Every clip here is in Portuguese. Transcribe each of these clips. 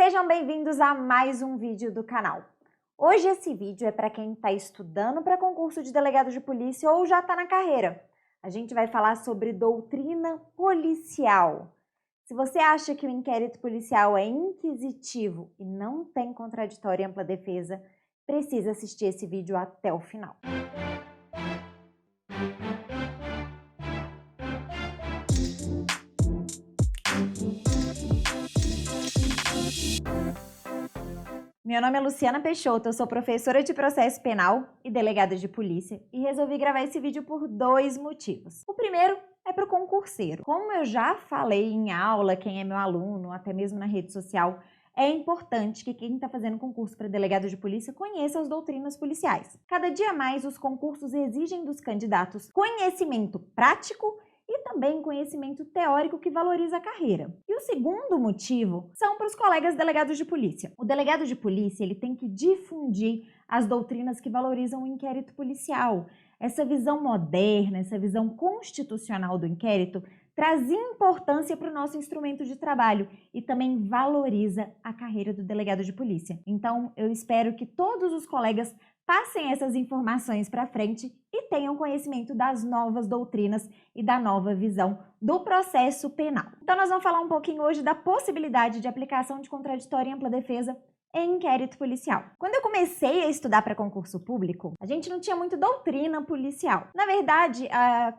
Sejam bem-vindos a mais um vídeo do canal. Hoje esse vídeo é para quem está estudando para concurso de delegado de polícia ou já está na carreira. A gente vai falar sobre doutrina policial. Se você acha que o inquérito policial é inquisitivo e não tem contraditório e ampla defesa, precisa assistir esse vídeo até o final. Meu nome é Luciana Peixoto, eu sou professora de processo penal e delegada de polícia e resolvi gravar esse vídeo por dois motivos. O primeiro é para o concurseiro. Como eu já falei em aula, quem é meu aluno, até mesmo na rede social, é importante que quem está fazendo concurso para delegado de polícia conheça as doutrinas policiais. Cada dia mais os concursos exigem dos candidatos conhecimento prático e também conhecimento teórico que valoriza a carreira. E o segundo motivo são para os colegas delegados de polícia. O delegado de polícia ele tem que difundir as doutrinas que valorizam o inquérito policial. Essa visão moderna, essa visão constitucional do inquérito traz importância para o nosso instrumento de trabalho e também valoriza a carreira do delegado de polícia. Então, eu espero que todos os colegas passem essas informações para frente e tenham conhecimento das novas doutrinas e da nova visão do processo penal. Então, nós vamos falar um pouquinho hoje da possibilidade de aplicação de contraditório e ampla defesa em inquérito policial. Quando eu comecei a estudar para concurso público, a gente não tinha muito doutrina policial. Na verdade,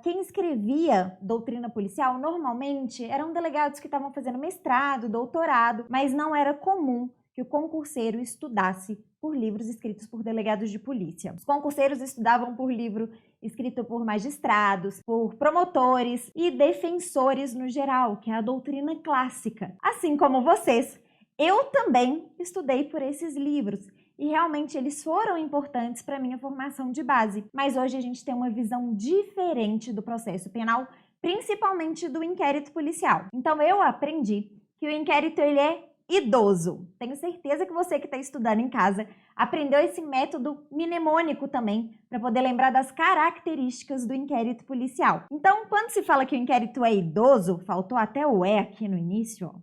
quem escrevia doutrina policial normalmente eram delegados que estavam fazendo mestrado, doutorado, mas não era comum que o concurseiro estudasse por livros escritos por delegados de polícia. Os concurseiros estudavam por livro escrito por magistrados, por promotores e defensores no geral, que é a doutrina clássica. Assim como vocês, eu também estudei por esses livros e realmente eles foram importantes para a minha formação de base. Mas hoje a gente tem uma visão diferente do processo penal, principalmente do inquérito policial. Então eu aprendi que o inquérito ele é idoso. Tenho certeza que você que está estudando em casa aprendeu esse método mnemônico também para poder lembrar das características do inquérito policial. Então, quando se fala que o inquérito é idoso, faltou até o "é" aqui no início, ó.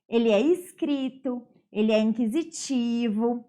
Ele é escrito, ele é inquisitivo,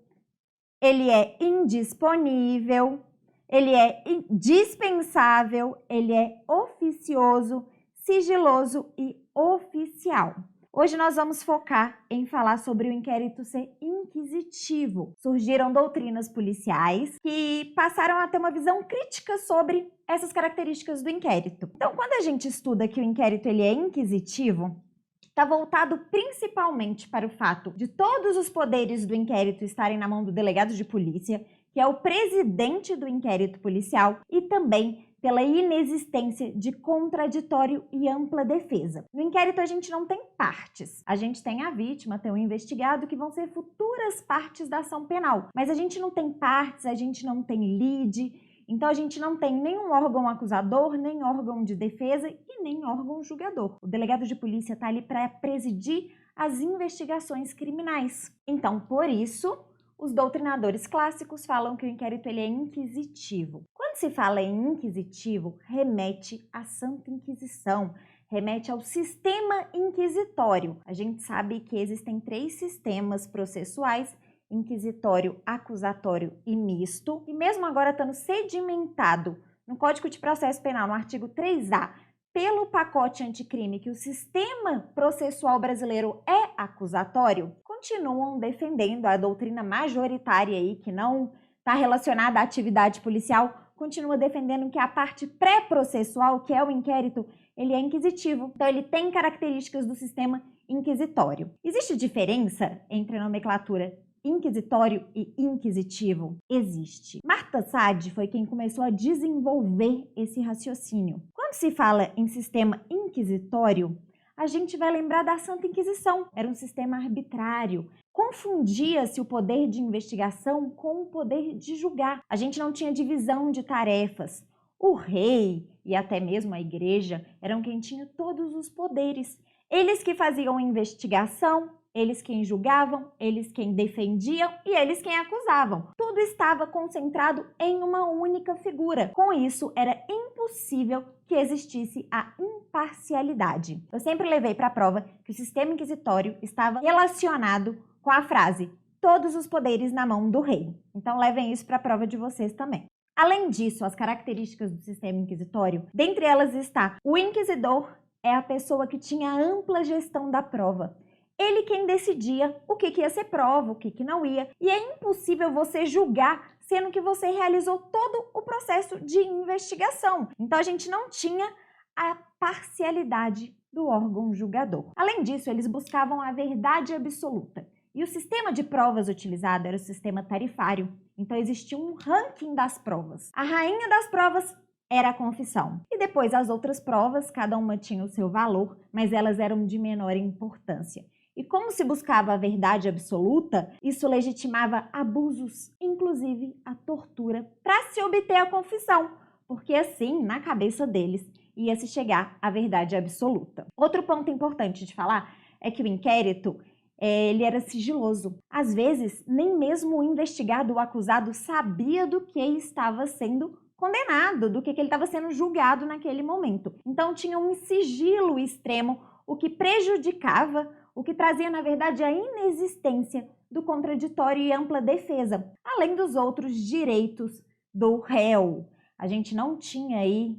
ele é indisponível, ele é dispensável, ele é oficioso, sigiloso e oficial. Hoje nós vamos focar em falar sobre o inquérito ser inquisitivo. Surgiram doutrinas policiais que passaram a ter uma visão crítica sobre essas características do inquérito. Então, quando a gente estuda que o inquérito ele é inquisitivo, está voltado principalmente para o fato de todos os poderes do inquérito estarem na mão do delegado de polícia, que é o presidente do inquérito policial, e também pela inexistência de contraditório e ampla defesa. No inquérito a gente não tem partes. A gente tem a vítima, tem o investigado, que vão ser futuras partes da ação penal. Mas a gente não tem partes, a gente não tem lide, então a gente não tem nenhum órgão acusador, nem órgão de defesa e nem órgão julgador. O delegado de polícia está ali para presidir as investigações criminais. Então, por isso, os doutrinadores clássicos falam que o inquérito ele é inquisitivo. Quando se fala em inquisitivo, remete à Santa Inquisição, remete ao sistema inquisitório. A gente sabe que existem 3 sistemas processuais: inquisitório, acusatório e misto. E mesmo agora estando sedimentado no Código de Processo Penal, no artigo 3A, pelo pacote anticrime, que o sistema processual brasileiro é acusatório, continuam defendendo a doutrina majoritária aí, que não está relacionada à atividade policial, continua defendendo que a parte pré-processual, que é o inquérito, ele é inquisitivo. Então, ele tem características do sistema inquisitório. Existe diferença entre a nomenclatura inquisitório e inquisitivo? Existe. Marta Sade foi quem começou a desenvolver esse raciocínio. Quando se fala em sistema inquisitório, a gente vai lembrar da Santa Inquisição. Era um sistema arbitrário. Confundia-se o poder de investigação com o poder de julgar. A gente não tinha divisão de tarefas. O rei e até mesmo a igreja eram quem tinha todos os poderes. Eles que faziam investigação, eles quem julgavam, eles quem defendiam e eles quem acusavam. Tudo estava concentrado em uma única figura. Com isso, era impossível que existisse a imparcialidade. Eu sempre levei para a prova que o sistema inquisitório estava relacionado com a frase todos os poderes na mão do rei. Então levem isso para a prova de vocês também. Além disso, as características do sistema inquisitório, dentre elas está o inquisidor é a pessoa que tinha ampla gestão da prova. Ele quem decidia o que ia ser prova, o que não ia, e é impossível você julgar sendo que você realizou todo o processo de investigação. Então a gente não tinha a parcialidade do órgão julgador. Além disso, eles buscavam a verdade absoluta. E o sistema de provas utilizado era o sistema tarifário. Então existia um ranking das provas. A rainha das provas era a confissão. E depois as outras provas, cada uma tinha o seu valor, mas elas eram de menor importância. E como se buscava a verdade absoluta, isso legitimava abusos, inclusive a tortura, para se obter a confissão, porque assim, na cabeça deles, ia se chegar à verdade absoluta. Outro ponto importante de falar é que o inquérito ele era sigiloso. Às vezes, nem mesmo o investigado, o acusado, sabia do que estava sendo condenado, do que ele estava sendo julgado naquele momento. Então, tinha um sigilo extremo, o que prejudicava, o que trazia, na verdade, a inexistência do contraditório e ampla defesa, além dos outros direitos do réu. A gente não tinha aí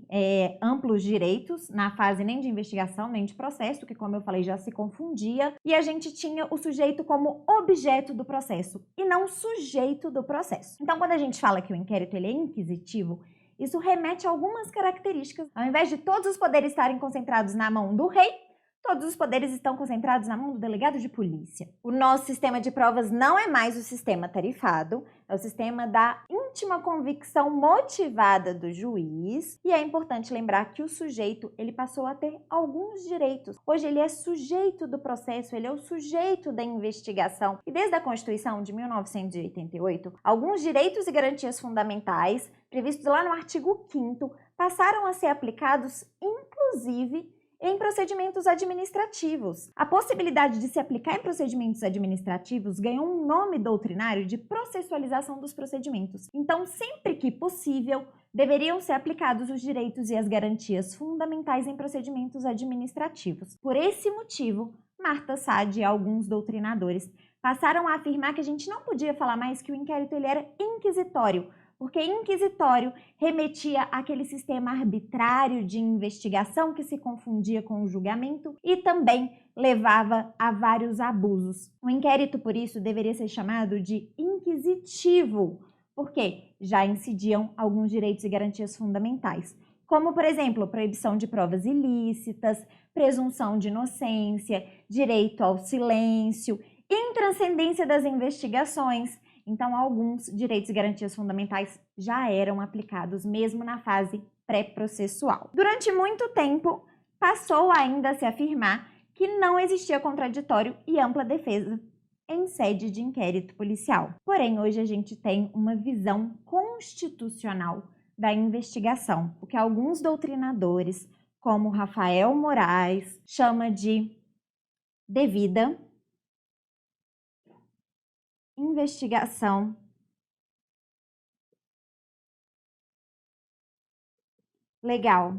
amplos direitos na fase nem de investigação, nem de processo, que, como eu falei, já se confundia. E a gente tinha o sujeito como objeto do processo e não sujeito do processo. Então, quando a gente fala que o inquérito ele é inquisitivo, isso remete a algumas características. Ao invés de todos os poderes estarem concentrados na mão do rei, todos os poderes estão concentrados na mão do delegado de polícia. O nosso sistema de provas não é mais o sistema tarifado, é o sistema da íntima convicção motivada do juiz. E é importante lembrar que o sujeito, ele passou a ter alguns direitos. Hoje ele é sujeito do processo, ele é o sujeito da investigação. E desde a Constituição de 1988, alguns direitos e garantias fundamentais, previstos lá no artigo 5º, passaram a ser aplicados, inclusive, em procedimentos administrativos. A possibilidade de se aplicar em procedimentos administrativos ganhou um nome doutrinário de processualização dos procedimentos. Então, sempre que possível, deveriam ser aplicados os direitos e as garantias fundamentais em procedimentos administrativos. Por esse motivo, Marta Sade e alguns doutrinadores passaram a afirmar que a gente não podia falar mais que o inquérito ele era inquisitório, porque inquisitório remetia àquele sistema arbitrário de investigação que se confundia com o julgamento e também levava a vários abusos. O inquérito, por isso, deveria ser chamado de inquisitivo, porque já incidiam alguns direitos e garantias fundamentais, como, por exemplo, proibição de provas ilícitas, presunção de inocência, direito ao silêncio, intranscendência das investigações. Então, alguns direitos e garantias fundamentais já eram aplicados mesmo na fase pré-processual. Durante muito tempo, passou ainda a se afirmar que não existia contraditório e ampla defesa em sede de inquérito policial. Porém, hoje a gente tem uma visão constitucional da investigação, o que alguns doutrinadores, como Rafael Moraes, chama de devida investigação legal.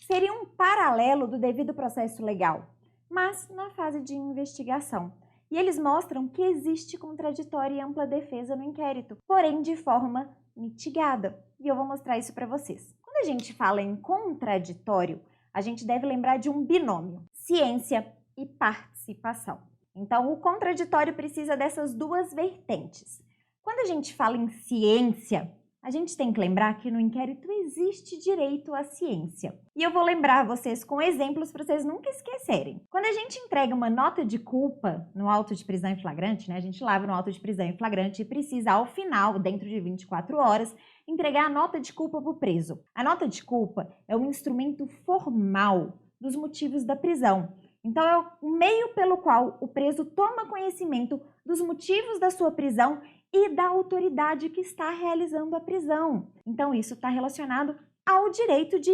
Seria um paralelo do devido processo legal, mas na fase de investigação. E eles mostram que existe contraditório e ampla defesa no inquérito, porém de forma mitigada. E eu vou mostrar isso para vocês. Quando a gente fala em contraditório, a gente deve lembrar de um binômio: ciência e participação. Então, o contraditório precisa dessas duas vertentes. Quando a gente fala em ciência, a gente tem que lembrar que no inquérito existe direito à ciência. E eu vou lembrar vocês com exemplos para vocês nunca esquecerem. Quando a gente entrega uma nota de culpa no auto de prisão em flagrante, né? A gente lavra no auto de prisão em flagrante e precisa, ao final, dentro de 24 horas, entregar a nota de culpa para o preso. A nota de culpa é um instrumento formal dos motivos da prisão. Então, é o meio pelo qual o preso toma conhecimento dos motivos da sua prisão e da autoridade que está realizando a prisão. Então, isso está relacionado ao direito de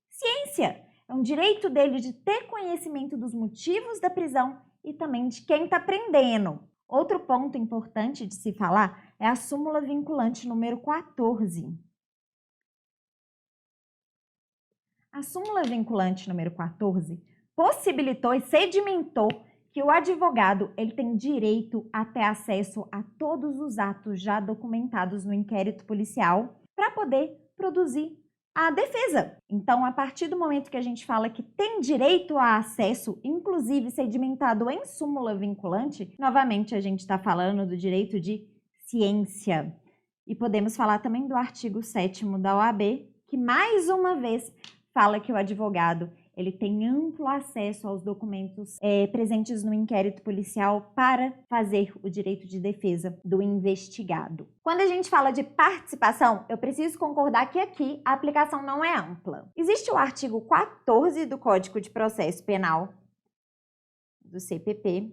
ciência. É um direito dele de ter conhecimento dos motivos da prisão e também de quem está prendendo. Outro ponto importante de se falar é a súmula vinculante número 14. A súmula vinculante número 14 possibilitou e sedimentou que o advogado ele tem direito a ter acesso a todos os atos já documentados no inquérito policial para poder produzir a defesa. Então, a partir do momento que a gente fala que tem direito a acesso, inclusive sedimentado em súmula vinculante, novamente a gente está falando do direito de ciência. E podemos falar também do artigo 7º da OAB, que mais uma vez fala que o advogado ele tem amplo acesso aos documentos presentes no inquérito policial para fazer o direito de defesa do investigado. Quando a gente fala de participação, eu preciso concordar que aqui a aplicação não é ampla. Existe o artigo 14 do Código de Processo Penal, do CPP,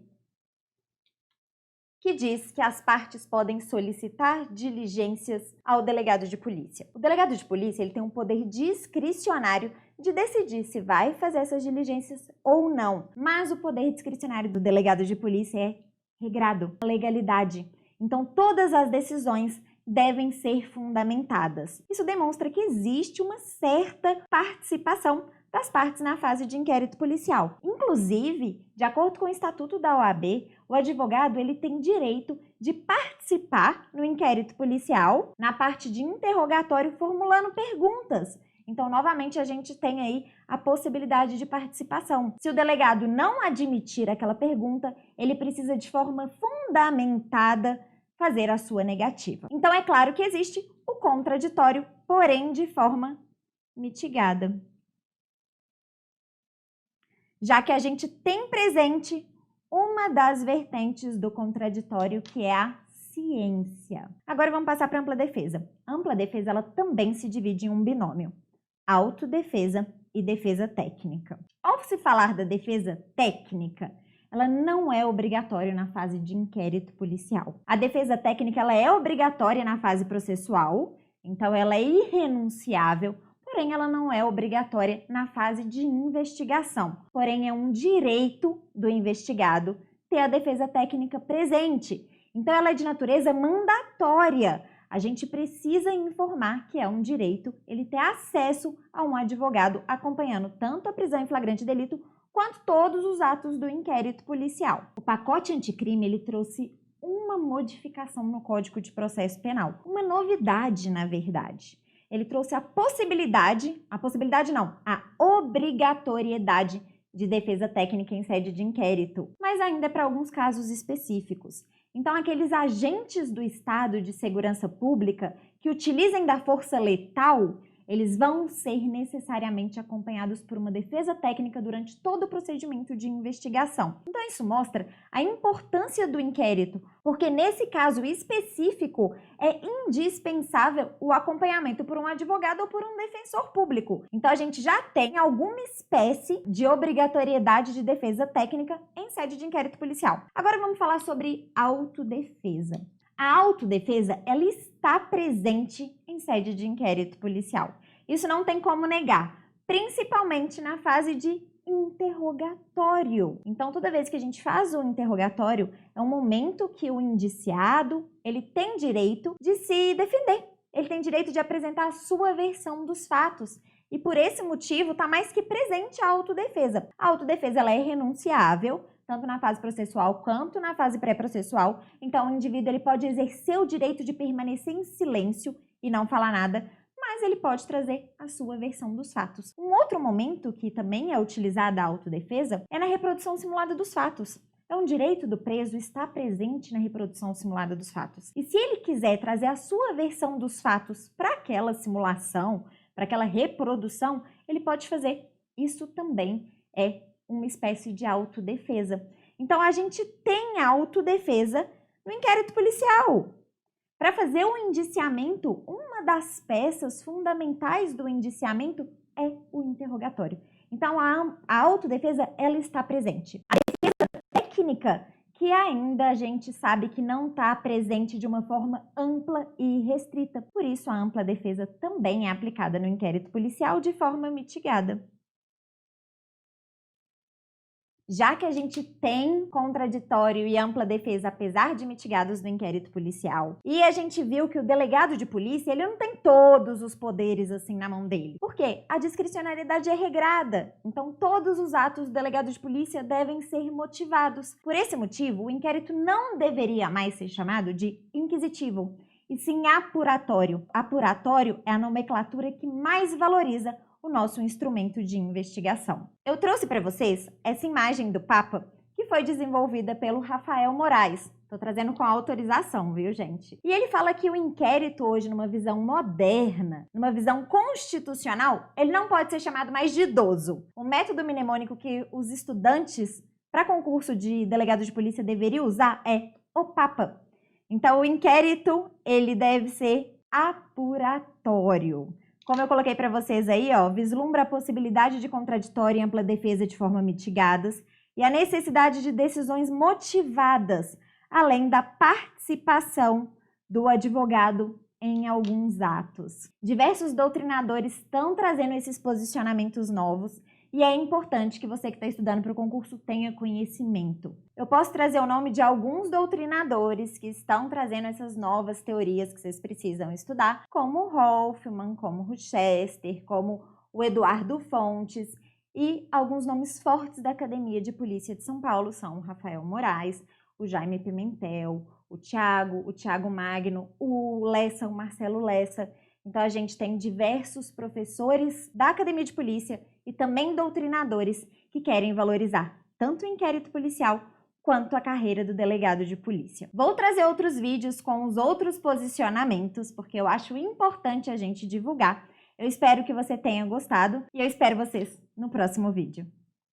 que diz que as partes podem solicitar diligências ao delegado de polícia. O delegado de polícia ele tem um poder discricionário de decidir se vai fazer essas diligências ou não, mas o poder discricionário do delegado de polícia é regrado, legalidade. Então, todas as decisões devem ser fundamentadas. Isso demonstra que existe uma certa participação das partes na fase de inquérito policial. Inclusive, de acordo com o Estatuto da OAB, o advogado ele tem direito de participar no inquérito policial na parte de interrogatório formulando perguntas. Então, novamente, a gente tem aí a possibilidade de participação. Se o delegado não admitir aquela pergunta, ele precisa de forma fundamentada fazer a sua negativa. Então, é claro que existe o contraditório, porém de forma mitigada, já que a gente tem presente uma das vertentes do contraditório, que é a ciência. Agora vamos passar para a ampla defesa. A ampla defesa ela também se divide em um binômio: autodefesa e defesa técnica. Ao se falar da defesa técnica, ela não é obrigatória na fase de inquérito policial. A defesa técnica ela é obrigatória na fase processual, então ela é irrenunciável, porém ela não é obrigatória na fase de investigação. Porém, é um direito do investigado ter a defesa técnica presente. Então, ela é de natureza mandatória. A gente precisa informar que é um direito ele ter acesso a um advogado acompanhando tanto a prisão em flagrante delito quanto todos os atos do inquérito policial. O pacote anticrime ele trouxe uma modificação no Código de Processo Penal, uma novidade, na verdade. Ele trouxe a obrigatoriedade de defesa técnica em sede de inquérito, mas ainda para alguns casos específicos. Então, aqueles agentes do Estado de Segurança Pública que utilizem da força letal, eles vão ser necessariamente acompanhados por uma defesa técnica durante todo o procedimento de investigação. Então, isso mostra a importância do inquérito, porque nesse caso específico é indispensável o acompanhamento por um advogado ou por um defensor público. Então, a gente já tem alguma espécie de obrigatoriedade de defesa técnica em sede de inquérito policial. Agora vamos falar sobre autodefesa. A autodefesa, ela está presente em sede de inquérito policial. Isso não tem como negar, principalmente na fase de interrogatório. Então, toda vez que a gente faz o interrogatório, é um momento que o indiciado, ele tem direito de se defender. Ele tem direito de apresentar a sua versão dos fatos. E por esse motivo, está mais que presente a autodefesa. A autodefesa, ela é renunciável, tanto na fase processual quanto na fase pré-processual. Então, o indivíduo ele pode exercer o direito de permanecer em silêncio e não falar nada, mas ele pode trazer a sua versão dos fatos. Um outro momento que também é utilizada a autodefesa é na reprodução simulada dos fatos. É um direito do preso estar presente na reprodução simulada dos fatos. E se ele quiser trazer a sua versão dos fatos para aquela simulação, para aquela reprodução, ele pode fazer. Isso também é uma espécie de autodefesa. Então, a gente tem autodefesa no inquérito policial. Para fazer o indiciamento, uma das peças fundamentais do indiciamento é o interrogatório. Então, a autodefesa, ela está presente. A defesa técnica, que ainda a gente sabe que não está presente de uma forma ampla e restrita. Por isso, a ampla defesa também é aplicada no inquérito policial de forma mitigada. já que a gente tem contraditório e ampla defesa, apesar de mitigados no inquérito policial, e a gente viu que o delegado de polícia, ele não tem todos os poderes assim na mão dele. Por quê? A discricionariedade é regrada. Então, todos os atos do delegado de polícia devem ser motivados. Por esse motivo, o inquérito não deveria mais ser chamado de inquisitivo, e sim apuratório. Apuratório é a nomenclatura que mais valoriza o nosso instrumento de investigação. Eu trouxe para vocês essa imagem do Papa que foi desenvolvida pelo Rafael Moraes. Estou trazendo com autorização, viu, gente? E ele fala que o inquérito hoje, numa visão moderna, numa visão constitucional, ele não pode ser chamado mais de idoso. O método mnemônico que os estudantes para concurso de delegado de polícia deveriam usar é o Papa. Então, o inquérito, ele deve ser apuratório. Como eu coloquei para vocês aí, ó, vislumbra a possibilidade de contraditório e ampla defesa de forma mitigadas e a necessidade de decisões motivadas, além da participação do advogado em alguns atos. Diversos doutrinadores estão trazendo esses posicionamentos novos e é importante que você que está estudando para o concurso tenha conhecimento. Eu posso trazer o nome de alguns doutrinadores que estão trazendo essas novas teorias que vocês precisam estudar, como o Hoffman, como o Rochester, como o Eduardo Fontes, e alguns nomes fortes da Academia de Polícia de São Paulo são o Rafael Moraes, o Jaime Pimentel, o Thiago Magno, o Lessa, o Marcelo Lessa. Então, a gente tem diversos professores da Academia de Polícia e também doutrinadores que querem valorizar tanto o inquérito policial quanto a carreira do delegado de polícia. Vou trazer outros vídeos com os outros posicionamentos, porque eu acho importante a gente divulgar. Eu espero que você tenha gostado e eu espero vocês no próximo vídeo.